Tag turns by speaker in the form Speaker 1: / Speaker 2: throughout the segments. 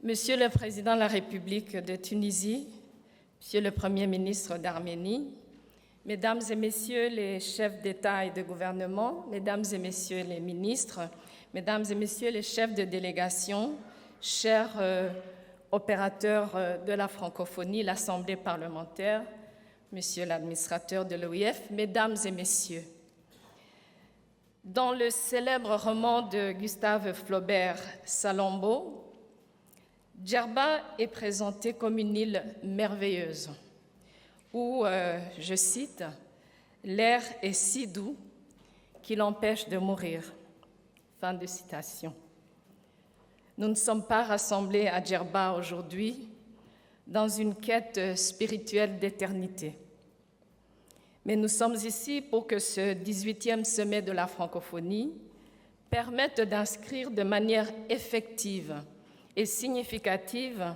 Speaker 1: Monsieur le Président de la République de Tunisie, Monsieur le Premier ministre d'Arménie, Mesdames et Messieurs les chefs d'État et de gouvernement, Mesdames et Messieurs les ministres, Mesdames et Messieurs les chefs de délégation, chers opérateurs de la francophonie, l'Assemblée parlementaire, Monsieur l'administrateur de l'OIF, Mesdames et Messieurs. Dans le célèbre roman de Gustave Flaubert, Salammbô, Djerba est présentée comme une île merveilleuse où, je cite, « l'air est si doux qu'il empêche de mourir ». Fin de citation. Nous ne sommes pas rassemblés à Djerba aujourd'hui dans une quête spirituelle d'éternité. Mais nous sommes ici pour que ce 18e sommet de la francophonie permette d'inscrire de manière effective et significative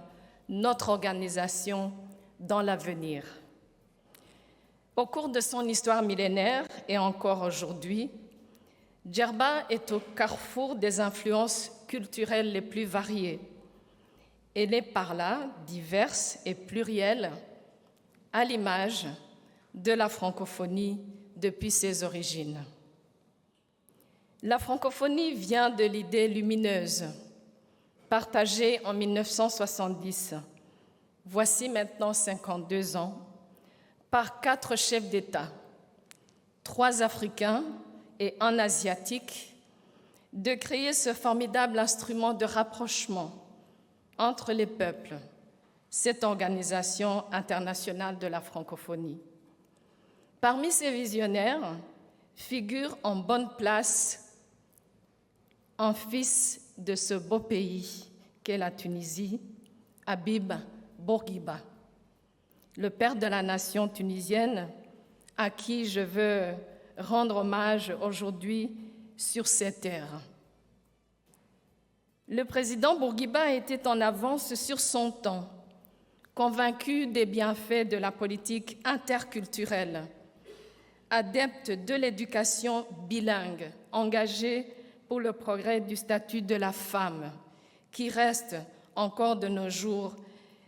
Speaker 1: notre organisation dans l'avenir. Au cours de son histoire millénaire et encore aujourd'hui, Djerba est au carrefour des influences culturelles les plus variées. Elle est par là diverse et plurielle, à l'image de la francophonie depuis ses origines. La francophonie vient de l'idée lumineuse, partagée en 1970, voici maintenant 52 ans, par 4 chefs d'État, 3 Africains et 1 Asiatique, de créer ce formidable instrument de rapprochement entre les peuples, cette organisation internationale de la francophonie. Parmi ces visionnaires figure en bonne place un fils de ce beau pays qu'est la Tunisie, Habib Bourguiba, le père de la nation tunisienne, à qui je veux rendre hommage aujourd'hui sur ces terres. Le président Bourguiba était en avance sur son temps, convaincu des bienfaits de la politique interculturelle, adepte de l'éducation bilingue, engagé pour le progrès du statut de la femme, qui reste encore de nos jours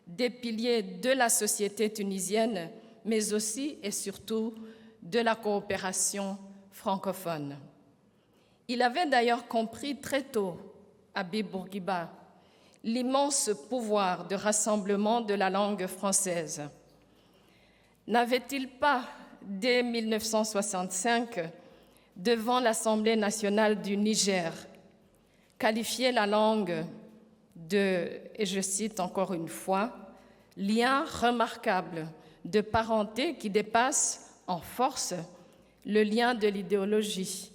Speaker 1: des piliers de la société tunisienne, mais aussi et surtout de la coopération francophone. Il avait d'ailleurs compris très tôt, Habib Bourguiba, l'immense pouvoir de rassemblement de la langue française. N'avait-il pas, dès 1965, devant l'Assemblée nationale du Niger, qualifié la langue de, et je cite encore une fois, « lien remarquable de parenté qui dépasse en force le lien de l'idéologie ».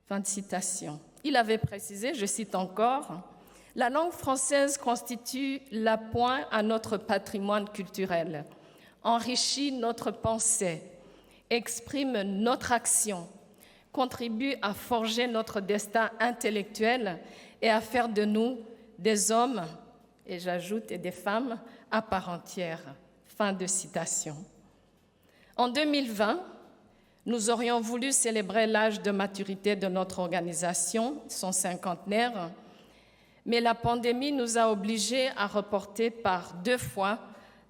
Speaker 1: Fin de citation. Il avait précisé, je cite encore, « La langue française constitue l'appoint à notre patrimoine culturel, enrichit notre pensée, exprime notre action, contribue à forger notre destin intellectuel et à faire de nous des hommes, et j'ajoute, et des femmes à part entière. » Fin de citation. En 2020, nous aurions voulu célébrer l'âge de maturité de notre organisation, son cinquantenaire, mais la pandémie nous a obligés à reporter par 2 fois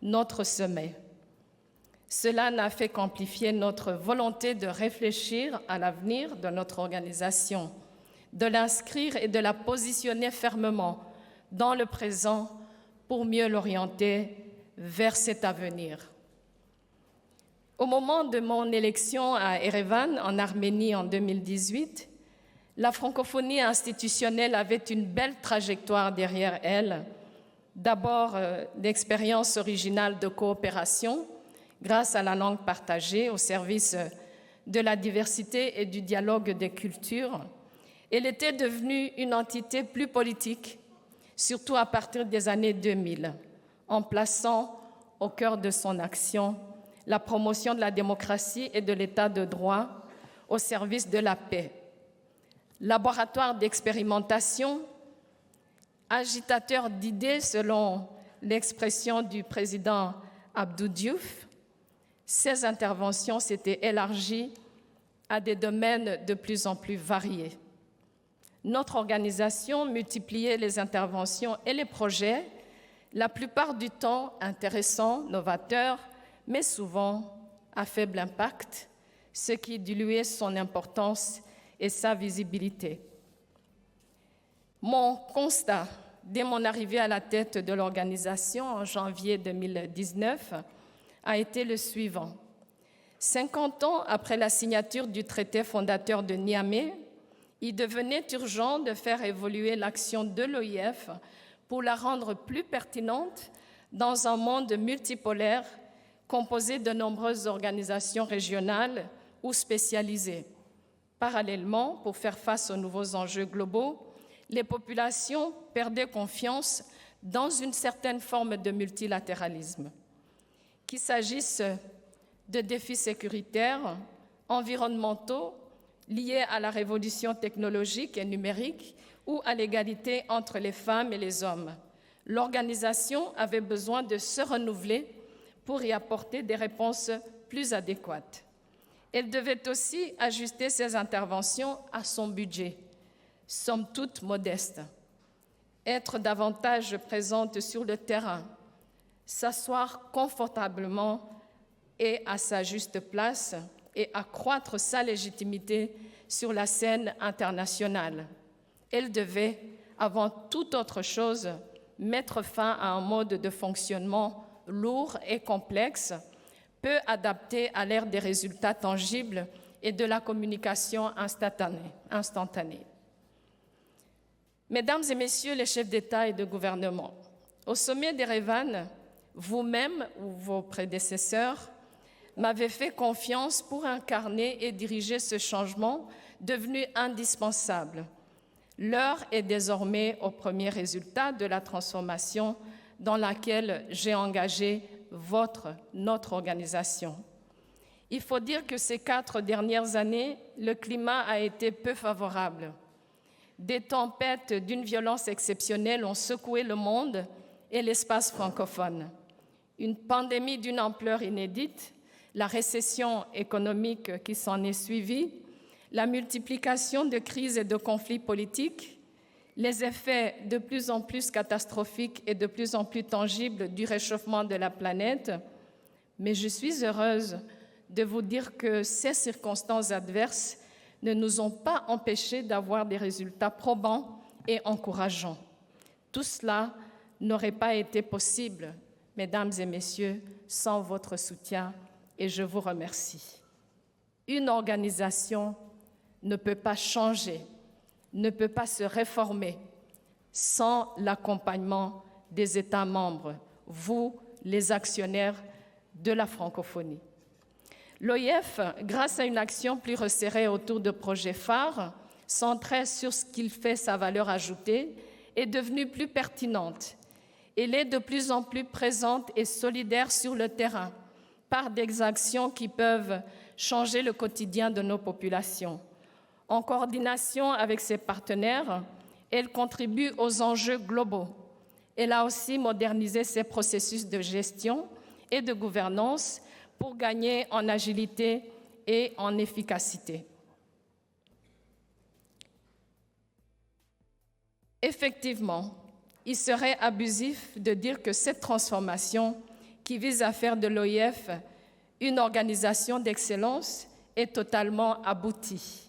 Speaker 1: notre sommet. Cela n'a fait qu'amplifier notre volonté de réfléchir à l'avenir de notre organisation, de l'inscrire et de la positionner fermement dans le présent pour mieux l'orienter vers cet avenir. Au moment de mon élection à Erevan, en Arménie, en 2018, la francophonie institutionnelle avait une belle trajectoire derrière elle. D'abord, l'expérience originale de coopération grâce à la langue partagée au service de la diversité et du dialogue des cultures. Elle était devenue une entité plus politique, surtout à partir des années 2000, en plaçant au cœur de son action la promotion de la démocratie et de l'état de droit au service de la paix. Laboratoire d'expérimentation, agitateur d'idées selon l'expression du président Abdou Diouf, ces interventions s'étaient élargies à des domaines de plus en plus variés. notre organisation multipliait les interventions et les projets, la plupart du temps intéressants, novateurs, mais souvent à faible impact, ce qui diluait son importance et sa visibilité. Mon constat, dès mon arrivée à la tête de l'organisation en janvier 2019, a été le suivant. 50 ans après la signature du traité fondateur de Niamey, il devenait urgent de faire évoluer l'action de l'OIF pour la rendre plus pertinente dans un monde multipolaire composé de nombreuses organisations régionales ou spécialisées. Parallèlement, pour faire face aux nouveaux enjeux globaux, les populations perdaient confiance dans une certaine forme de multilatéralisme. Qu'il s'agisse de défis sécuritaires, environnementaux, liés à la révolution technologique et numérique ou à l'égalité entre les femmes et les hommes. L'organisation avait besoin de se renouveler pour y apporter des réponses plus adéquates. Elle devait aussi ajuster ses interventions à son budget, somme toute modeste, être davantage présente sur le terrain, s'asseoir confortablement et à sa juste place et accroître sa légitimité sur la scène internationale. Elle devait, avant toute autre chose, mettre fin à un mode de fonctionnement lourd et complexe, peu adapté à l'ère des résultats tangibles et de la communication instantanée. Mesdames et messieurs les chefs d'État et de gouvernement, au sommet d'Erevan, vous-même ou vos prédécesseurs m'avez fait confiance pour incarner et diriger ce changement devenu indispensable. L'heure est désormais aux premiers résultats de la transformation dans laquelle j'ai engagé notre organisation. Il faut dire que ces 4 dernières années, le climat a été peu favorable. Des tempêtes d'une violence exceptionnelle ont secoué le monde et l'espace francophone. Une pandémie d'une ampleur inédite, la récession économique qui s'en est suivie, la multiplication de crises et de conflits politiques, les effets de plus en plus catastrophiques et de plus en plus tangibles du réchauffement de la planète. Mais je suis heureuse de vous dire que ces circonstances adverses ne nous ont pas empêchés d'avoir des résultats probants et encourageants. Tout cela n'aurait pas été possible, mesdames et messieurs, sans votre soutien, et je vous remercie. Une organisation ne peut pas changer, ne peut pas se réformer sans l'accompagnement des États membres, vous, les actionnaires de la francophonie. L'OIF, grâce à une action plus resserrée autour de projets phares, centrée sur ce qui fait sa valeur ajoutée, est devenue plus pertinente. Elle est de plus en plus présente et solidaire sur le terrain, par des actions qui peuvent changer le quotidien de nos populations. En coordination avec ses partenaires, elle contribue aux enjeux globaux. Elle a aussi modernisé ses processus de gestion et de gouvernance pour gagner en agilité et en efficacité. Effectivement, il serait abusif de dire que cette transformation qui vise à faire de l'OIF une organisation d'excellence est totalement aboutie.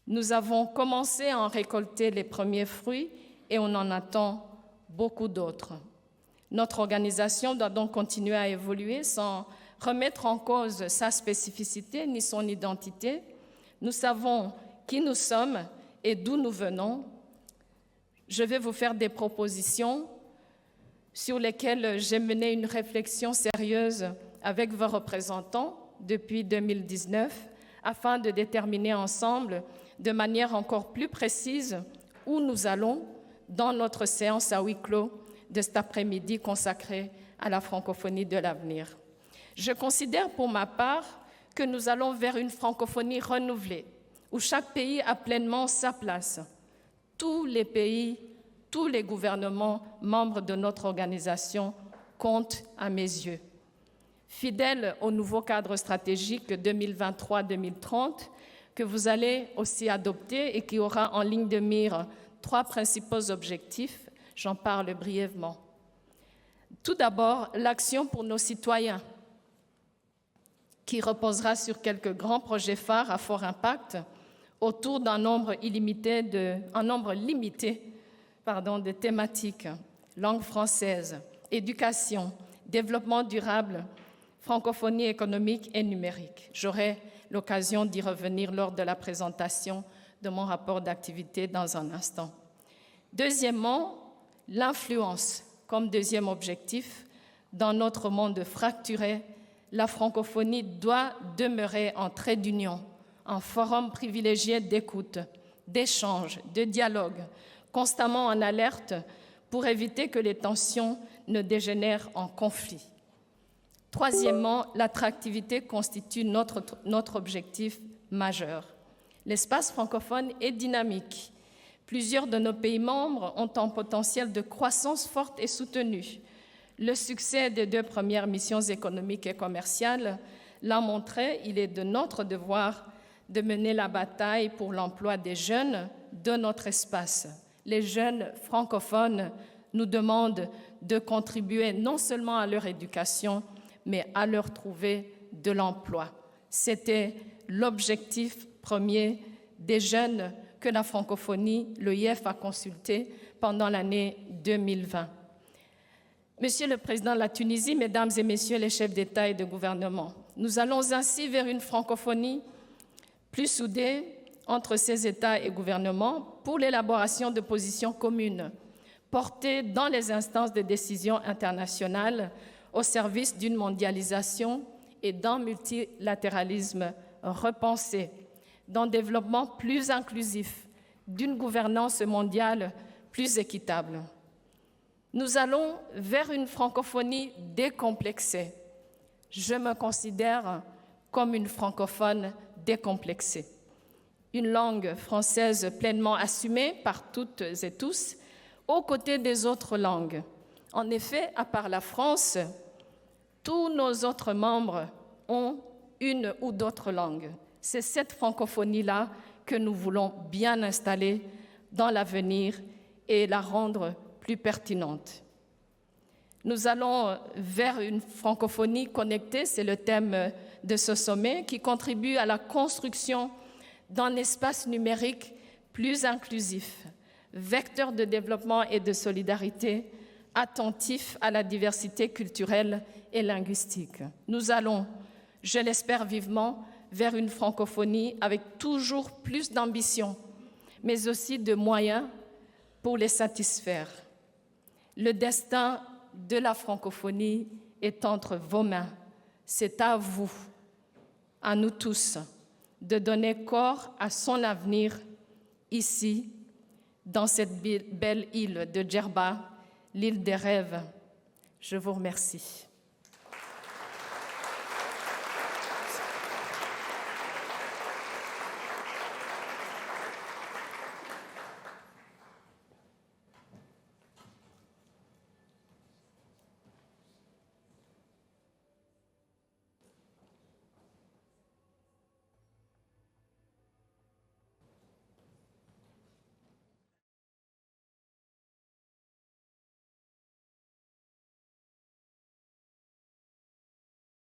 Speaker 1: Nous avons commencé à en récolter les premiers fruits et on en attend beaucoup d'autres. Notre organisation doit donc continuer à évoluer sans remettre en cause sa spécificité ni son identité. Nous savons qui nous sommes et d'où nous venons. Je vais vous faire des propositions sur lesquelles j'ai mené une réflexion sérieuse avec vos représentants depuis 2019 afin de déterminer ensemble de manière encore plus précise où nous allons dans notre séance à huis clos de cet après-midi consacrée à la francophonie de l'avenir. Je considère pour ma part que nous allons vers une francophonie renouvelée, où chaque pays a pleinement sa place. Tous les pays, tous les gouvernements membres de notre organisation comptent à mes yeux. Fidèle au nouveau cadre stratégique 2023-2030 que vous allez aussi adopter et qui aura en ligne de mire 3 principaux objectifs. J'en parle brièvement. Tout d'abord, l'action pour nos citoyens, qui reposera sur quelques grands projets phares à fort impact autour d'un nombre limité de thématiques: langue française, éducation, développement durable, francophonie économique et numérique. J'aurai l'occasion d'y revenir lors de la présentation de mon rapport d'activité dans un instant. Deuxièmement, l'influence comme deuxième objectif. Dans notre monde fracturé, la francophonie doit demeurer un trait d'union, un forum privilégié d'écoute, d'échange, de dialogue, constamment en alerte pour éviter que les tensions ne dégénèrent en conflit. Troisièmement, l'attractivité constitue notre objectif majeur. L'espace francophone est dynamique. Plusieurs de nos pays membres ont un potentiel de croissance forte et soutenue. Le succès des 2 premières missions économiques et commerciales l'a montré. Il est de notre devoir de mener la bataille pour l'emploi des jeunes de notre espace. Les jeunes francophones nous demandent de contribuer non seulement à leur éducation, mais à leur trouver de l'emploi. C'était l'objectif premier des jeunes que la francophonie, l'OIF, a consulté pendant l'année 2020. Monsieur le Président de la Tunisie, Mesdames et Messieurs les chefs d'État et de gouvernement, nous allons ainsi vers une francophonie plus soudée entre ces États et gouvernements pour l'élaboration de positions communes portées dans les instances de décision internationales au service d'une mondialisation et d'un multilatéralisme repensé, d'un développement plus inclusif, d'une gouvernance mondiale plus équitable. Nous allons vers une francophonie décomplexée. Je me considère comme une francophone décomplexée. Une langue française pleinement assumée par toutes et tous, aux côtés des autres langues. En effet, à part la France, tous nos autres membres ont une ou d'autres langues. C'est cette francophonie-là que nous voulons bien installer dans l'avenir et la rendre plus pertinente. Nous allons vers une francophonie connectée, c'est le thème de ce sommet, qui contribue à la construction d'un espace numérique plus inclusif, vecteur de développement et de solidarité, attentif à la diversité culturelle et linguistique. Nous allons, je l'espère vivement, vers une francophonie avec toujours plus d'ambition, mais aussi de moyens pour les satisfaire. Le destin de la francophonie est entre vos mains. C'est à vous, à nous tous, de donner corps à son avenir ici, dans cette belle île de Djerba, l'île des rêves. Je vous remercie.